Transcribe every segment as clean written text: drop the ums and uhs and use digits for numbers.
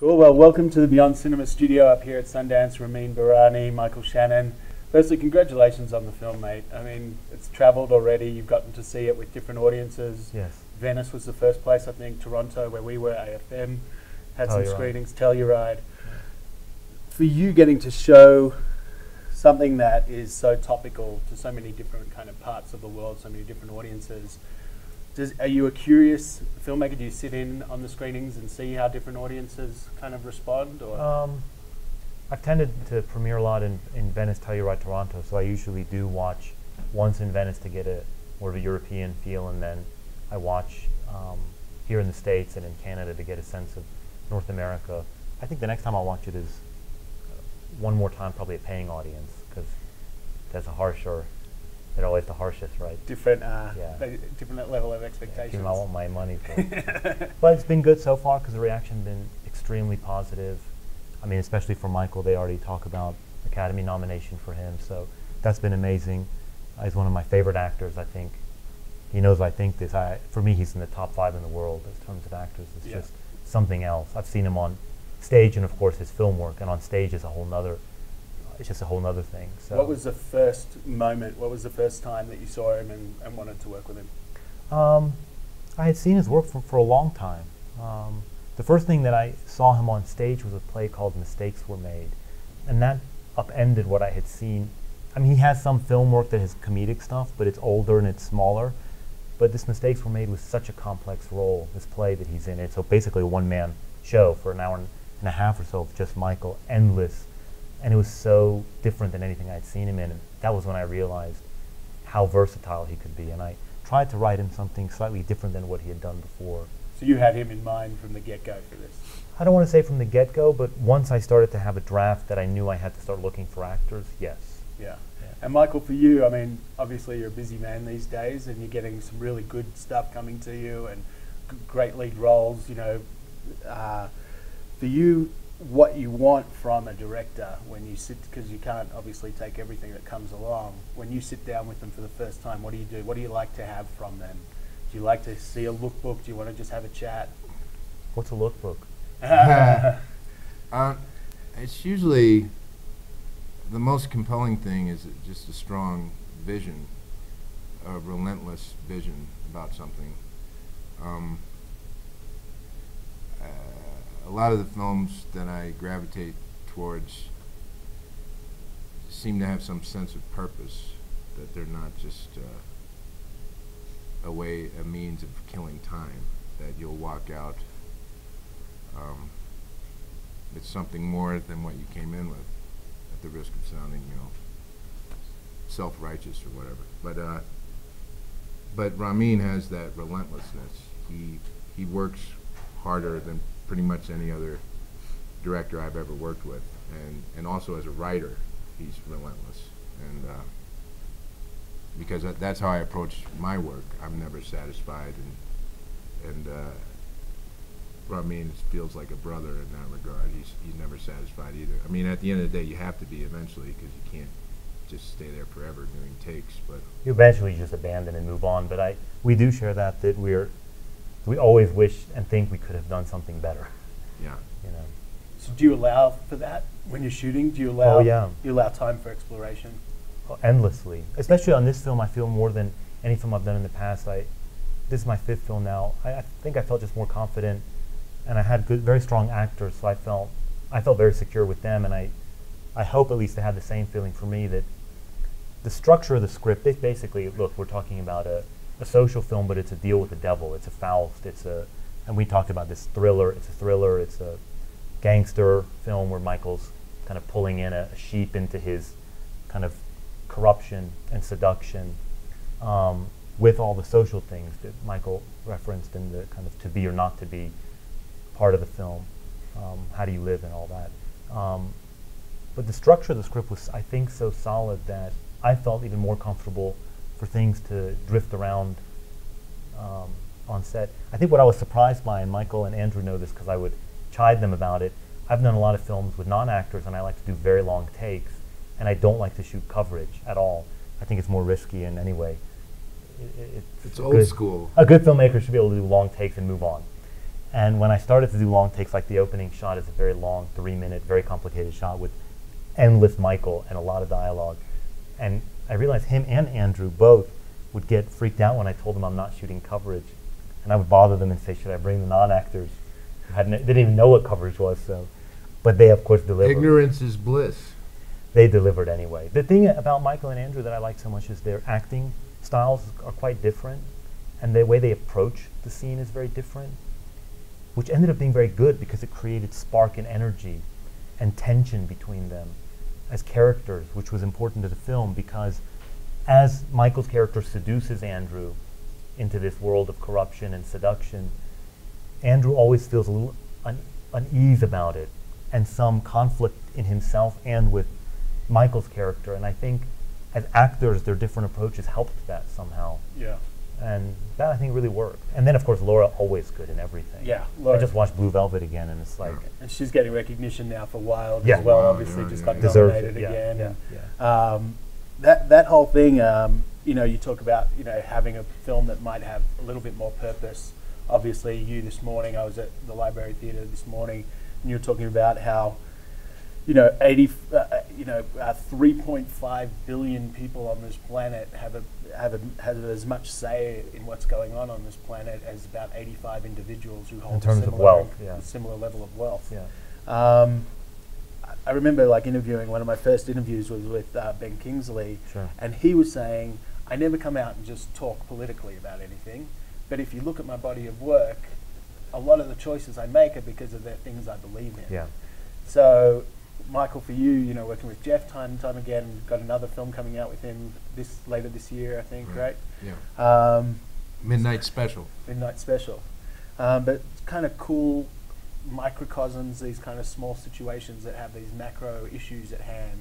Cool. Well, welcome to the Beyond Cinema studio up here at Sundance. Ramin Bahrani, Michael Shannon. Firstly, congratulations on the film, mate. I mean, it's travelled already. You've gotten to see it with different audiences. Yes. Venice was the first place, I think. Toronto, where we were, AFM, had some Telluride. screenings. Telluride. For you getting to show something that is so topical to so many different kind of parts of the world, so many different audiences, are you a curious filmmaker? Do you sit in on the screenings and see how different audiences kind of respond? Or I've tended to premiere a lot in Venice, Telluride, Toronto, so I usually do watch once in Venice to get a more of a European feel, and then I watch here in the States and in Canada to get a sense of North America. I think the next time I'll watch it is one more time, probably a paying audience, because that's a harsher. They're always the harshest, right? Different level of expectations. Yeah, I want my money for it. But it's been good so far because the reaction's been extremely positive. I mean, especially for Michael, they already talk about Academy nomination for him, so that's been amazing. He's one of my favorite actors, I think. He knows I think this. For me, he's in the top 5 in the world in terms of actors. It's just something else. I've seen him on stage and, of course, his film work, and on stage is a whole nother. It's just a whole other thing. So what was the first moment? What was the first time that you saw him and wanted to work with him? I had seen his work for a long time. The first thing that I saw him on stage was a play called Mistakes Were Made, and that upended what I had seen. I mean, he has some film work that has comedic stuff, but it's older and it's smaller. But this Mistakes Were Made was such a complex role, this play that he's in. It's so basically a one-man show for an hour and a half or so of just Michael, endless. And it was so different than anything I'd seen him in. And that was when I realized how versatile he could be. And I tried to write him something slightly different than what he had done before. So you had him in mind from the get-go for this? I don't want to say from the get-go, but once I started to have a draft that I knew I had to start looking for actors, yes. Yeah. And Michael, for you, I mean, obviously you're a busy man these days and you're getting some really good stuff coming to you and great lead roles, you know. For you, what you want from a director when you sit, because you can't obviously take everything that comes along, when you sit down with them for the first time, what do you do? What do you like to have from them? Do you like to see a lookbook? Do you want to just have a chat? What's a lookbook? It's usually the most compelling thing is just a strong vision, a relentless vision about something. A lot of the films that I gravitate towards seem to have some sense of purpose, that they're not just a means of killing time, that you'll walk out with something more than what you came in with, at the risk of sounding, you know, self-righteous or whatever. But Ramin has that relentlessness. He works harder than pretty much any other director I've ever worked with, and also as a writer, he's relentless. And because that's how I approach my work. I'm never satisfied, and Ramin feels like a brother in that regard. He's never satisfied either. I mean, at the end of the day, you have to be eventually, because you can't just stay there forever doing takes. But you eventually just abandon and move on. But we do share that we always wish and think we could have done something better. Yeah. You know. So do you allow for that when you're shooting? Do you allow? Oh, yeah. Do you allow time for exploration? Oh, endlessly. Especially on this film, I feel more than any film I've done in the past. This is my 5th film now. I think I felt just more confident, and I had very strong actors, so I felt very secure with them, and I hope at least they had the same feeling for me, that the structure of the script, they basically, look, we're talking about a social film, but it's a deal with the devil. It's a Faust. And we talked about this thriller. It's a thriller. It's a gangster film where Michael's kind of pulling in a sheep into his kind of corruption and seduction, with all the social things that Michael referenced in the kind of to be or not to be part of the film. How do you live and all that. But the structure of the script was, I think, so solid that I felt even more comfortable for things to drift around on set. I think what I was surprised by, and Michael and Andrew know this because I would chide them about it, I've done a lot of films with non-actors and I like to do very long takes, and I don't like to shoot coverage at all. I think it's more risky in any way. It's old school. A good filmmaker should be able to do long takes and move on. And when I started to do long takes, like the opening shot is a very long, 3-minute, very complicated shot with endless Michael and a lot of dialogue. And I realized him and Andrew both would get freaked out when I told them I'm not shooting coverage. And I would bother them and say, should I bring the non-actors who didn't even know what coverage was? So, but they, of course, delivered. Ignorance is bliss. They delivered anyway. The thing about Michael and Andrew that I like so much is their acting styles are quite different. And the way they approach the scene is very different, which ended up being very good because it created spark and energy and tension between them as characters, which was important to the film because as Michael's character seduces Andrew into this world of corruption and seduction, Andrew always feels a little unease about it and some conflict in himself and with Michael's character. And I think as actors, their different approaches helped that somehow. Yeah. And that, I think, really worked. And then, of course, Laura, always good in everything. Yeah. I just watched Blue Velvet again, and it's like... And she's getting recognition now for Wild Yeah. as well, Wow, obviously, yeah, just yeah, got yeah. Deserves nominated it, yeah, again. yeah, And, that whole thing, you know, you talk about, you know, having a film that might have a little bit more purpose. Obviously, you this morning, I was at the Library Theatre this morning, and you were talking about how, you know, 3.5 billion people on this planet have as much say in what's going on this planet as about 85 individuals who hold In terms a of wealth, yeah. similar level of wealth. Yeah. I remember like interviewing, one of my first interviews was with Ben Kingsley, Sure. and he was saying, I never come out and just talk politically about anything, but if you look at my body of work, a lot of the choices I make are because of the things I believe in. Yeah. So, Michael, for you, you know, working with Jeff time and time again, got another film coming out with him later this year, I think, right? Yeah. Midnight Special. Midnight Special. But it's kind of cool microcosms, these kind of small situations that have these macro issues at hand,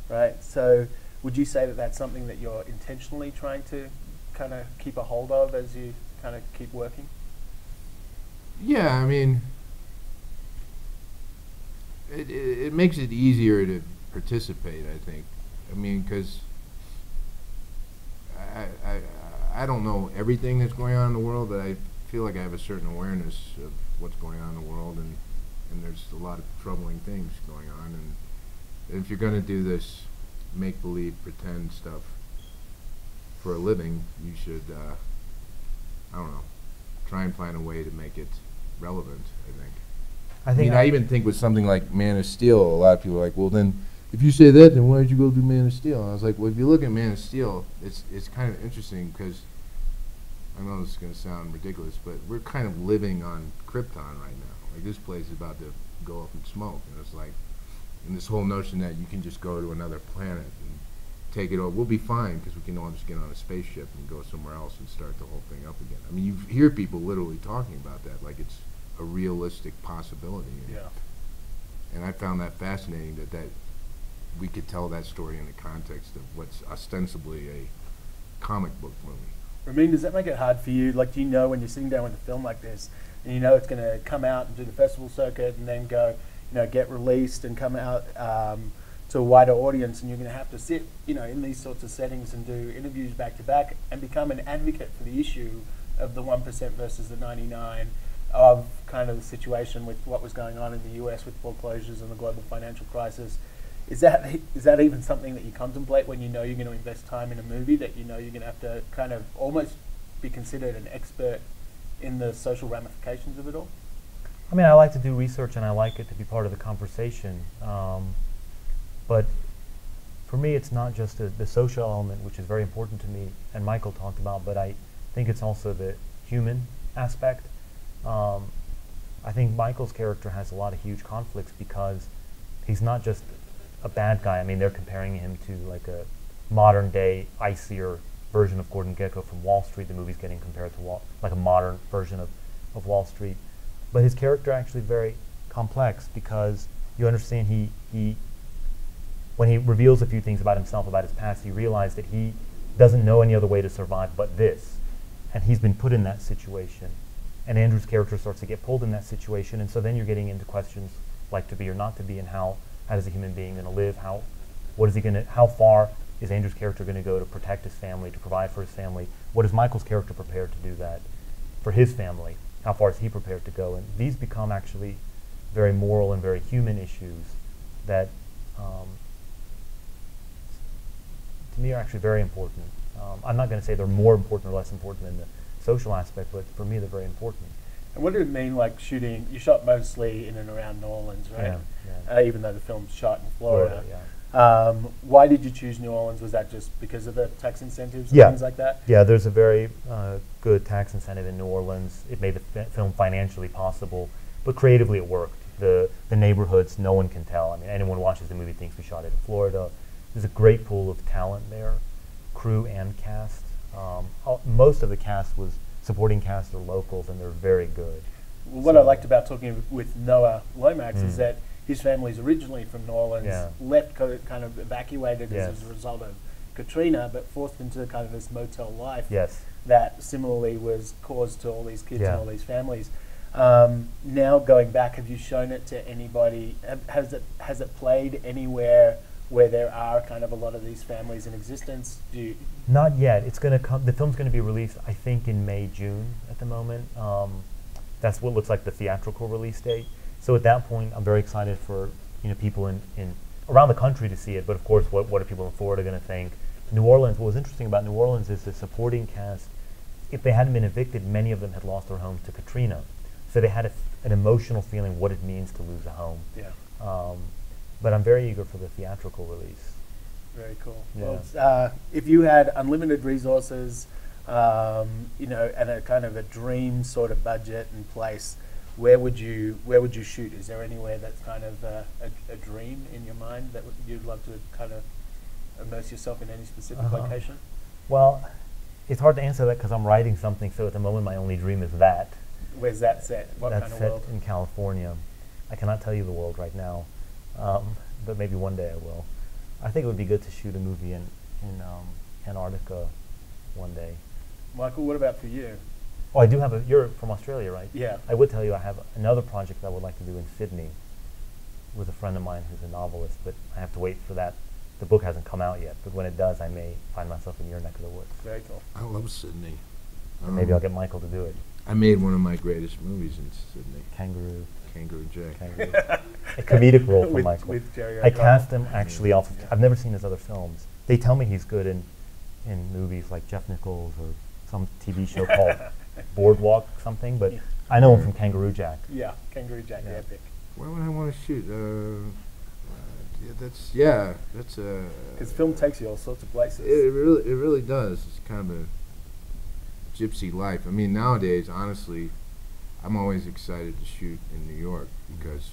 right? So would you say that that's something that you're intentionally trying to kind of keep a hold of as you kind of keep working? Yeah, I mean, it makes it easier to participate, I think. I mean, because I don't know everything that's going on in the world, but I feel like I have a certain awareness of what's going on in the world, and there's a lot of troubling things going on. And if you're going to do this make-believe, pretend stuff for a living, you should, I don't know, try and find a way to make it relevant, I think. I mean, I even think with something like Man of Steel, a lot of people are like, well, then, if you say that, then why did you go do Man of Steel? And I was like, well, if you look at Man of Steel, it's kind of interesting because, I know this is going to sound ridiculous, but we're kind of living on Krypton right now. Like, this place is about to go up in smoke, and it's like, and this whole notion that you can just go to another planet and take it over, we'll be fine because we can all just get on a spaceship and go somewhere else and start the whole thing up again. I mean, you hear people literally talking about that like it's a realistic possibility. Yeah. And I found that fascinating that we could tell that story in the context of what's ostensibly a comic book movie. Ramin, does that make it hard for you? Like, do you know when you're sitting down with a film like this, and you know it's going to come out and do the festival circuit and then go, you know, get released and come out to a wider audience, and you're going to have to sit, you know, in these sorts of settings and do interviews back to back and become an advocate for the issue of the 1% versus the 99%, of kind of the situation with what was going on in the US with foreclosures and the global financial crisis. Is that even something that you contemplate when you know you're going to invest time in a movie, that you know you're going to have to kind of almost be considered an expert in the social ramifications of it all? I mean, I like to do research and I like it to be part of the conversation. But for me, it's not just the social element, which is very important to me, and Michael talked about, but I think it's also the human aspect. I think Michael's character has a lot of huge conflicts because he's not just a bad guy. I mean, they're comparing him to like a modern day, icier version of Gordon Gekko from Wall Street. The movie's getting compared to like a modern version of Wall Street. But his character actually very complex because you understand he when he reveals a few things about himself, about his past, he realized that he doesn't know any other way to survive but this. And he's been put in that situation. And Andrew's character starts to get pulled in that situation, and so then you're getting into questions like to be or not to be, and how is a human being going to live? How far is Andrew's character going to go to protect his family, to provide for his family? What is Michael's character prepared to do that for his family? how far is he prepared to go? And these become actually very moral and very human issues that, to me, are actually very important. I'm not going to say they're more important or less important than the social aspect, but for me, they're very important. And what did it mean, like shooting? You shot mostly in and around New Orleans, right? Yeah. Even though the film's shot in Florida. Yeah. Why did you choose New Orleans? Was that just because of the tax incentives and Yeah. things like that? Yeah, there's a very good tax incentive in New Orleans. It made the film financially possible, but creatively it worked. The neighborhoods, no one can tell. I mean, anyone who watches the movie thinks we shot it in Florida. There's a great pool of talent there, crew and cast. Most of the cast was supporting cast or locals, and they're very good. Well, what I liked about talking with Noah Lomax is that his family's originally from New Orleans, left kind of evacuated as a result of Katrina, but forced into kind of this motel life that similarly was caused to all these kids and all these families. Now going back, have you shown it to anybody? Has it played anywhere where there are kind of a lot of these families in existence? Not yet. It's going to come. The film's going to be released, I think, in May, June at the moment. That's what looks like the theatrical release date. So at that point, I'm very excited for people in around the country to see it. But of course, what are people in Florida going to think? New Orleans. What was interesting about New Orleans is the supporting cast. If they hadn't been evicted, many of them had lost their homes to Katrina. So they had an emotional feeling what it means to lose a home. Yeah. But I'm very eager for the theatrical release. Very cool. Yeah. Well, if you had unlimited resources, and a kind of a dream sort of budget in place, where would you shoot? Is there anywhere that's kind of a dream in your mind that you'd love to kind of immerse yourself in any specific location? Well, it's hard to answer that because I'm writing something. So at the moment, my only dream is that. Where's that set? What That's kind of set world? in California. I cannot tell you the world right now. But maybe one day I will. I think it would be good to shoot a movie in Antarctica one day. Michael, what about for you? Oh, I do have you're from Australia, right? Yeah. I would tell you I have another project that I would like to do in Sydney with a friend of mine who's a novelist, but I have to wait for that. The book hasn't come out yet, but when it does, I may find myself in your neck of the woods. Very cool. I love Sydney. Maybe I'll get Michael to do it. I made one of my greatest movies in Sydney. Kangaroo J. Kangaroo. A comedic role for Michael. With Jerry I O'Connell. cast him actually off. I've never seen his other films. They tell me he's good in movies like Jeff Nichols or some TV show called Boardwalk something, but I know him from Kangaroo Jack. Yeah, Kangaroo Jack, the epic. Where would I want to shoot? That's Because film takes you all sorts of places. It really does. It's kind of a gypsy life. I mean, nowadays, honestly, I'm always excited to shoot in New York because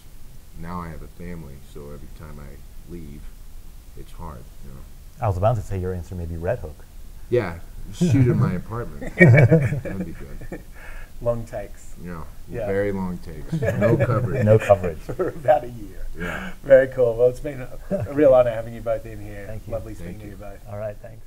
now I have a family. So every time I leave, it's hard. I was about to say your answer may be Red Hook. Yeah, shoot in my apartment. That'd be good. Long takes. Yeah, Yeah. very long takes. No coverage. No coverage. For about a year. Yeah. Very cool. Well, it's been a real honor having you both in here. Thank you. Lovely Thank speaking to you. you both. All right, thanks.